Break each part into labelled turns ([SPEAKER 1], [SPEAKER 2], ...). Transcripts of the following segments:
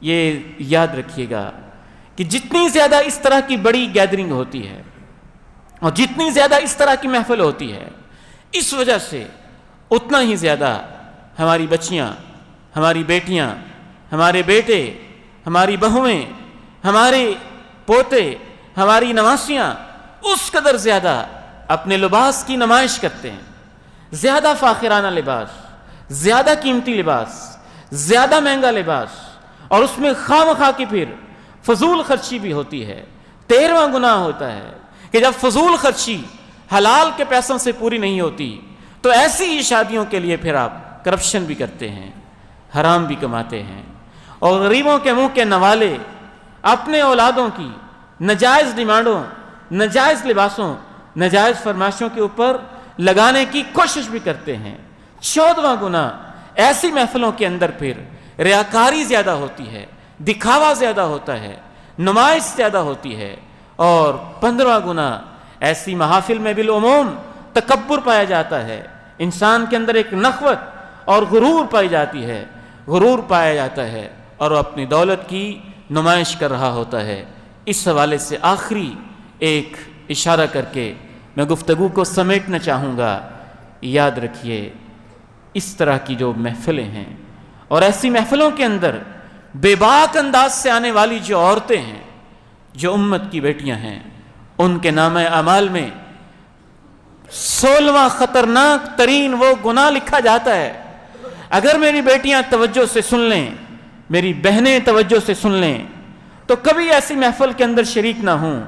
[SPEAKER 1] یہ یاد رکھیے گا کہ جتنی زیادہ اس طرح کی بڑی گیدرنگ ہوتی ہے اور جتنی زیادہ اس طرح کی محفل ہوتی ہے، اس وجہ سے اتنا ہی زیادہ ہماری بچیاں، ہماری بیٹیاں، ہمارے بیٹے، ہماری بہویں، ہمارے پوتے، ہماری نواسیاں اس قدر زیادہ اپنے لباس کی نمائش کرتے ہیں، زیادہ فاخرانہ لباس، زیادہ قیمتی لباس، زیادہ مہنگا لباس، اور اس میں خواہ مخواہ کی پھر فضول خرچی بھی ہوتی ہے۔ 13واں گناہ ہوتا ہے کہ جب فضول خرچی حلال کے پیسوں سے پوری نہیں ہوتی تو ایسی ہی شادیوں کے لیے پھر آپ کرپشن بھی کرتے ہیں، حرام بھی کماتے ہیں، اور غریبوں کے منہ کے نوالے اپنے اولادوں کی نجائز ڈیمانڈوں، نجائز لباسوں، نجائز فرمائشوں کے اوپر لگانے کی کوشش بھی کرتے ہیں۔ 14واں گناہ، ایسی محفلوں کے اندر پھر ریاکاری زیادہ ہوتی ہے، دکھاوا زیادہ ہوتا ہے، نمائش زیادہ ہوتی ہے۔ اور 15واں گناہ، ایسی محافل میں بالعموم تکبر پایا جاتا ہے، انسان کے اندر ایک نخوت اور غرور پائی جاتی ہے، غرور پایا جاتا ہے، اور وہ اپنی دولت کی نمائش کر رہا ہوتا ہے۔ اس حوالے سے آخری ایک اشارہ کر کے میں گفتگو کو سمیٹنا چاہوں گا، یاد رکھیے اس طرح کی جو محفلیں ہیں اور ایسی محفلوں کے اندر بے باک انداز سے آنے والی جو عورتیں ہیں، جو امت کی بیٹیاں ہیں، ان کے نامہ اعمال میں 16واں خطرناک ترین وہ گناہ لکھا جاتا ہے۔ اگر میری بیٹیاں توجہ سے سن لیں، میری بہنیں توجہ سے سن لیں، تو کبھی ایسی محفل کے اندر شریک نہ ہوں۔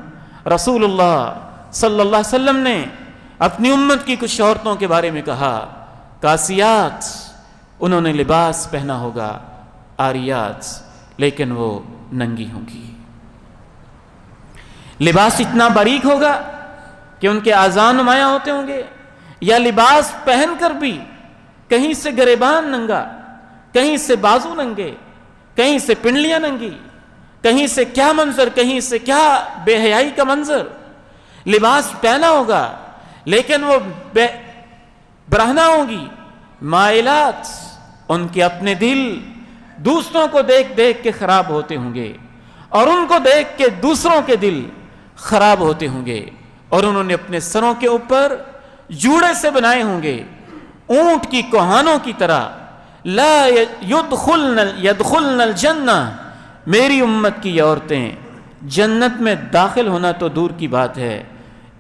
[SPEAKER 1] رسول اللہ صلی اللہ علیہ وسلم نے اپنی امت کی کچھ عورتوں کے بارے میں کہا، کاسیات، انہوں نے لباس پہنا ہوگا، آریات، لیکن وہ ننگی ہوں گی۔ لباس اتنا باریک ہوگا کہ ان کے اعضاء نمایاں ہوتے ہوں گے، یا لباس پہن کر بھی کہیں سے گریبان ننگا، کہیں سے بازو ننگے، کہیں سے پنڈلیاں ننگی، کہیں سے کیا منظر، کہیں سے کیا بے حیائی کا منظر۔ لباس پہنا ہوگا لیکن وہ برہنہ ہوں گی، مائلات، ان کے اپنے دل دوسروں کو دیکھ دیکھ کے خراب ہوتے ہوں گے، اور ان کو دیکھ کے دوسروں کے دل خراب ہوتے ہوں گے، اور انہوں نے اپنے سروں کے اوپر جوڑے سے بنائے ہوں گے اونٹ کی کوہانوں کی طرح۔ لا يدخلن الجنہ، میری امت کی عورتیں جنت میں داخل ہونا تو دور کی بات ہے،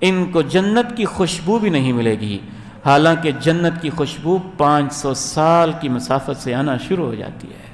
[SPEAKER 1] ان کو جنت کی خوشبو بھی نہیں ملے گی، حالانکہ جنت کی خوشبو 500 سال کی مسافت سے آنا شروع ہو جاتی ہے۔